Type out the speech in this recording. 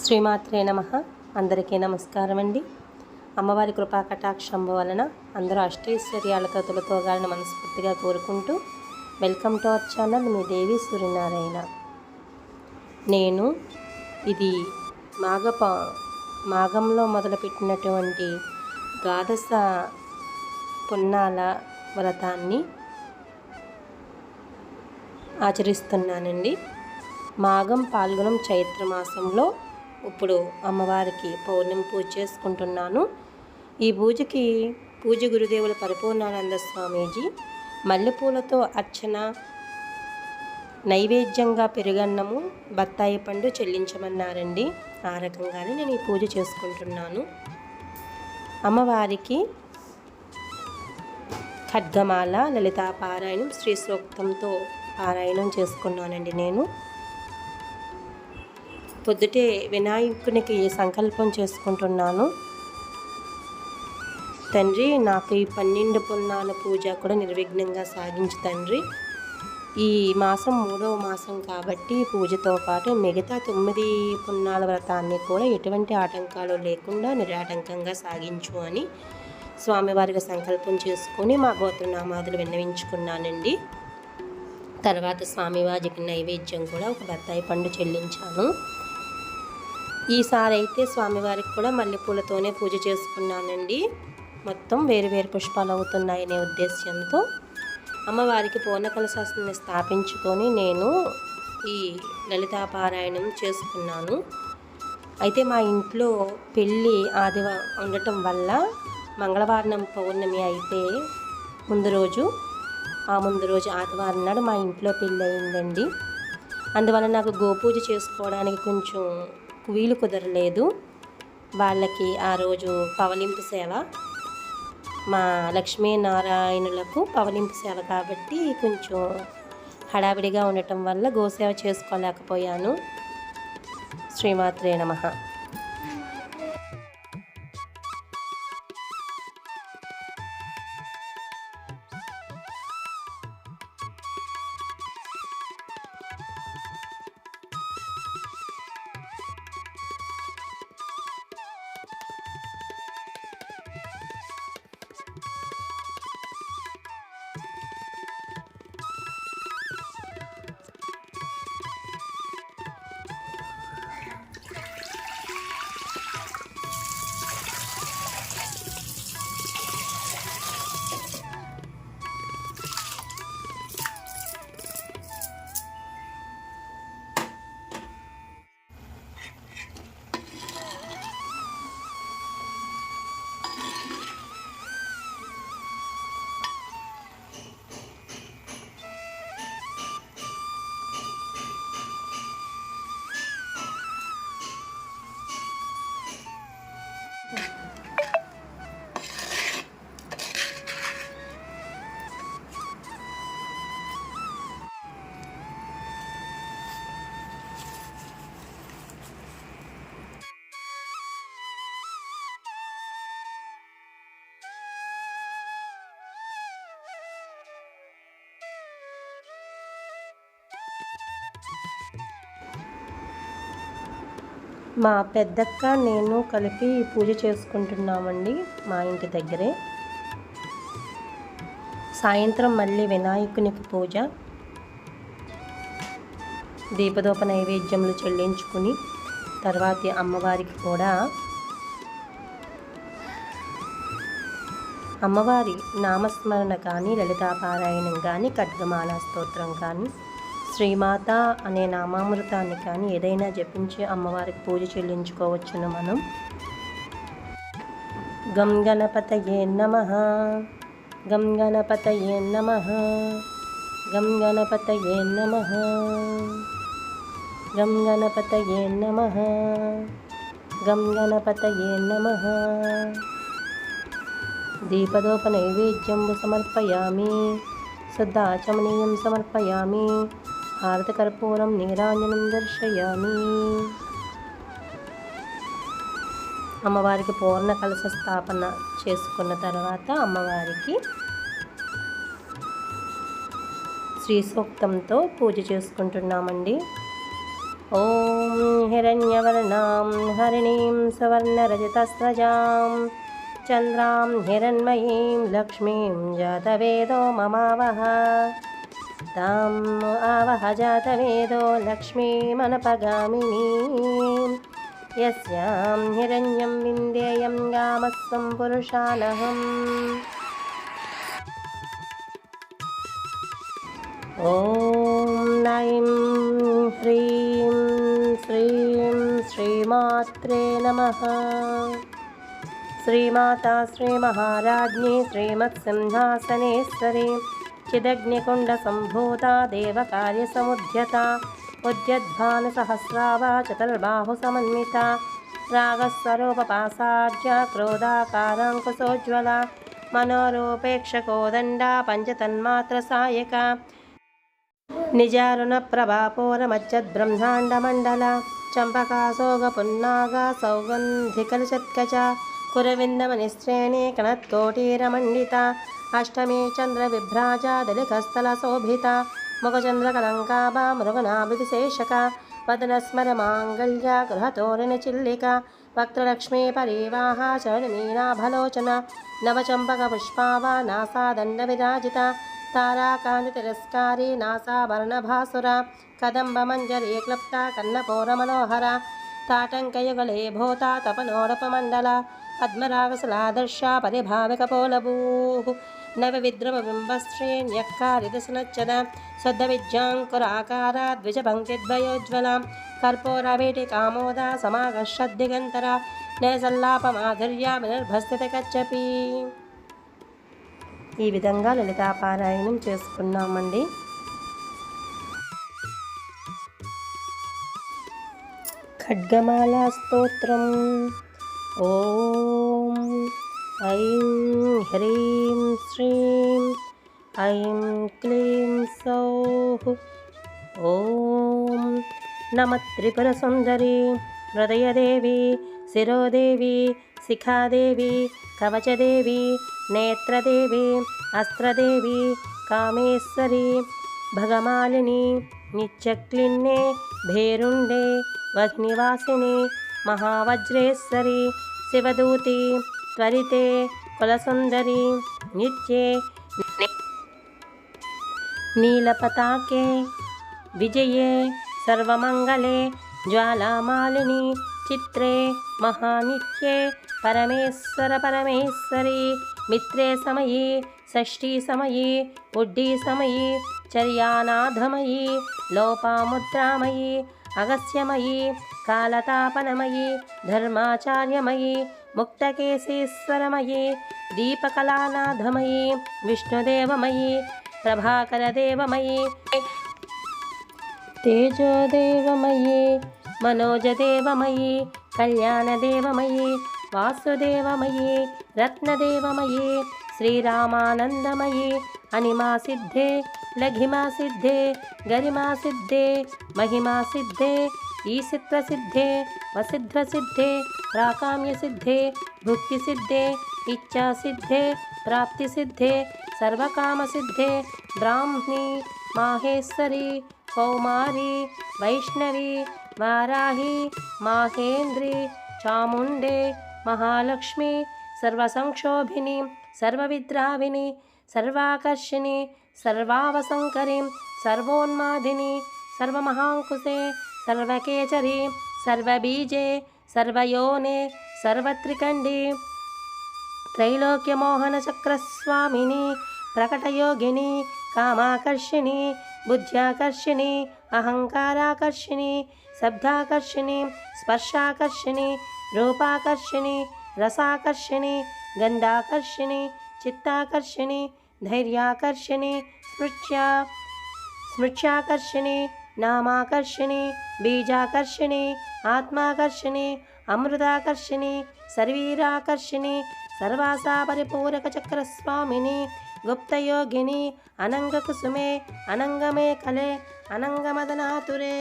శ్రీమాత్రే నమః. అందరికీ నమస్కారం అండి. అమ్మవారి కృపా కటాక్షంబు వలన అందరూ అష్టైశ్వర్యాలతో తొలతోగాలని మనస్ఫూర్తిగా కోరుకుంటూ వెల్కమ్ టు అవర్ ఛానల్ మీ దేవి సూర్యనారాయణ. నేను ఇది మాఘంలో మొదలుపెట్టినటువంటి ద్వాదశ పున్నాల వ్రతాన్ని ఆచరిస్తున్నానండి. మాఘం, పాల్గొనం, చైత్రమాసంలో ఇప్పుడు అమ్మవారికి పౌర్ణమి పూజ చేసుకుంటున్నాను. ఈ పూజ గురుదేవుల పరిపూర్ణానంద స్వామీజీ మల్లెపూలతో అర్చన, నైవేద్యంగా పెరుగన్నము, బత్తాయి పండు చెల్లించమన్నారండి. ఆ రకంగానే నేను ఈ పూజ చేసుకుంటున్నాను. అమ్మవారికి ఖడ్గమాల, లలితా పారాయణం, శ్రీ సూక్తంతో పారాయణం చేసుకున్నానండి. నేను పొద్దుటే వినాయకునికి సంకల్పం చేసుకుంటున్నాను. తండ్రి, నాకు ఈ 12 పున్నాల పూజ కూడా నిర్విఘ్నంగా సాగించు తండ్రి. ఈ మాసం 3వ మాసం కాబట్టి పూజతో పాటు మిగతా 9 పున్నాల వ్రతాన్ని కూడా ఎటువంటి ఆటంకాలు లేకుండా నిరాటంకంగా సాగించు అని స్వామివారికి సంకల్పం చేసుకొని మా గోత్రనామాదులు విన్నవించుకున్నానండి. తర్వాత స్వామివారికి నైవేద్యం కూడా ఒక బత్తాయి పండు చెల్లించాను. ఈసారి అయితే స్వామివారికి కూడా మల్లెపూలతోనే పూజ చేసుకున్నానండి. మొత్తం వేరు పుష్పాలు అవుతున్నాయనే ఉద్దేశ్యంతో అమ్మవారికి పూర్ణ కలశాన్ని స్థాపించుకొని నేను ఈ లలితా పారాయణం చేసుకున్నాను. అయితే మా ఇంట్లో పెళ్ళి ఆదివారం ఉండటం వల్ల మంగళవారం పౌర్ణమి అయితే ముందు రోజు ఆదివారం నాడు మా ఇంట్లో పెళ్ళి అయిందండి. అందువల్ల నాకు గోపూజ చేసుకోవడానికి కొంచెం వీలు కుదరలేదు. వాళ్ళకి ఆ రోజు పవలింపు సేవ, మా లక్ష్మీనారాయణులకు పవలింపు సేవ కాబట్టి కొంచెం హడావిడిగా ఉండటం వల్ల గోసేవ చేసుకోలేకపోయాను. శ్రీమాత్రే నమః. మా పెద్దక్క నేను కలిపి పూజ చేసుకుంటున్నామండి మా ఇంటి దగ్గరే. సాయంత్రం మళ్ళీ వినాయకునికి పూజ, దీపదోప నైవేద్యములు చెల్లించుకుని తర్వాత అమ్మవారికి కూడా అమ్మవారి నామస్మరణ కానీ, లలితాపారాయణం కానీ, ఖడ్గమాల స్తోత్రం కానీ, శ్రీమాత అనే నామామృతాన్ని కానీ ఏదైనా జపించి అమ్మవారికి పూజ చెల్లించుకోవచ్చును మనం. గం గణపతయే నమః, గం గణపతయే నమః, గం గణపతయే నమః, గం గణపతయే నమః, గం గణపతయే నమః. దీపదోప నైవేద్యంబు సమర్పయామి, శుద్ధాచమనీయం సమర్పయామి, హారతకర్పూరం నీరాంజనం దర్శయామి. అమ్మవారికి పూర్ణ కలశ స్థాపన చేసుకున్న తర్వాత అమ్మవారికి శ్రీ సూక్తంతో పూజ చేసుకుంటున్నామండి. ఓం హిరణ్యవర్ణాం हरिणीं सुवर्णरजतस्रजां चन्द्रां हिरण्मयीं लक्ष्मीं जातवेदो ममावह ताम् आवह जातवेदो लक्ष्मीमनपगामिनीं यस्यां हिरण्यं विन्देयं गामस्त्वं पुरुषानहम्। ॐ ऐं ह्रीं श्रीं श्रीमात्रे नमः। श्रीमाता श्रीमहाराज्ञी श्रीमत्सिंहासनेश्वरी चिदग्निकुण्डसम्भूता देवकार्यसमुद्यता उद्यद्भानुसहस्रावा चतुर्बाहुसमन्विता रागस्वरूपपासाढ्या क्रोधाकाराङ्कुशोज्ज्वला मनोरूपेक्षकोदण्डा पञ्चतन्मात्रसायका निजारुणप्रभापूरमज्जद्ब्रह्माण्डमण्डला चम्पकासोगपुन्नागा सौगन्धिकलशत्कचा कुरविन्दमनिश्रेणी कणत्कोटीरमण्डिता अष्टमी चन्द्रविभ्राजा दलितस्थलशोभिता मुखचन्द्रकलङ्काभा मृगनाभिविशेषका वदनस्मरमाङ्गल्या गृहतोरणचिल्लिका वक्त्रलक्ष्मी परिवाहा शरणमीनाभलोचना नवचम्पकपुष्पावा नासादण्डविराजिता ताराकान्तितिरस्कारी नासाभरणभासुरा कदम्बमञ्जरी क्लुप्ता कर्णपूरमनोहरा ताटङ्कयुगले भूता तपनोडपमण्डला पद्मरागसलादर्शा परिभाविकपोलभूः नवविद्रवबिम्बश्रेण्यक्कारिदशनच्चदा शुद्धविद्याङ्कुराकारा द्विजपङ्क्तिद्वयोज्ज्वला कर्पूरवीटिकामोदा समागश्रद्दिगन्तरा नैसल्लापमाधुर्या వినర్భస్థితకచ్చపి। ఈ విధంగా లలితాపారాయణం చేసుకున్నామండి। ఖడ్గమాలా స్తోత్రం। ఓం ఐం హ్రీం శ్రీం ఐం క్లీం సౌః ఓం నమ త్రిపురసుందరి హృదయదేవి శిరోదేవి శిఖాదేవి కవచదేవి నేత్రదేవి అస్త్రదేవి కామేశ్వరి భగమాలిని నిత్యక్లిన్నే భేరుండే వహ్నివాసిని మహావజ్రేశ్వరి శివదూతి త్వరితే కులసుందరి నిత్యే నీలపతాకే విజయే సర్వమంగళే జ్వాలామాలిని చిత్రే మహానిత్యే పరమేశ్వర పరమేశ్వరి మిత్రే సమయీ షష్ఠీ సమయీ ఉడ్డీ సమయీ చర్యానాథమయీ లోపాముద్రామయీ అగస్యమయీ కాలతాపనమయీ ధర్మాచార్యమయీ ముక్తకేశీశ్వరమయీ దీపకళానాథమయీ విష్ణుదేవమయీ ప్రభాకరదేవమయీ తేజోదేవమయీ మనోజదేవమయీ కళ్యాణదేవమయీ వాసుదేవమయీ రత్నదేవమయీ శ్రీరామానందమయీ అనిమాసిద్ధే లఘిమాసిద్ధే గరిమాసిద్ధే మహిమాసిద్ధే ఈసిత్వసిద్ధే వసిధ్వసిద్ధే ప్రాకామ్యసిద్ధే భుక్తిసిద్ధే ఇచ్ఛాసిద్ధే ప్రాప్తిసిద్ధే సర్వకామసిద్ధే బ్రాహ్మీ మాహేశ్వరి కౌమారి వైష్ణవి వారాహి మాహేంద్రి చాముండే మహాలక్ష్మి సర్వసంక్షోభిని సర్వవిద్రావిని సర్వాకర్షిణి సర్వావసంకరి సర్వోన్మాదిని సర్వమహాంకుశే సర్వకేచరి సర్వబీజే సర్వయోనే సర్వత్రికండి त्रैलोक्यमोहनचक्रस्वामिनी प्रकटयोगिनी कामाकर्षिणी बुद्ध्याकर्षिणी अहंकाराकर्षिणी शब्दाकर्षिणी स्पर्शाकर्षिणी रूपाकर्षिणी रसाकर्षिणी गंधाकर्षिणी चित्ताकर्षिणी धैर्याकर्षिणी स्मृत्याकर्षिणी नामाकर्षिणी बीजाकर्षिणी आत्माकर्षिणी अमृताकर्षिणी सर्वीराकर्षिणी सर्वासा परिपूरक चक्रस्वामिनी गुप्तयोगिनी अनंगकुसुमे अनंगमे कले अनंगमदनातुरे।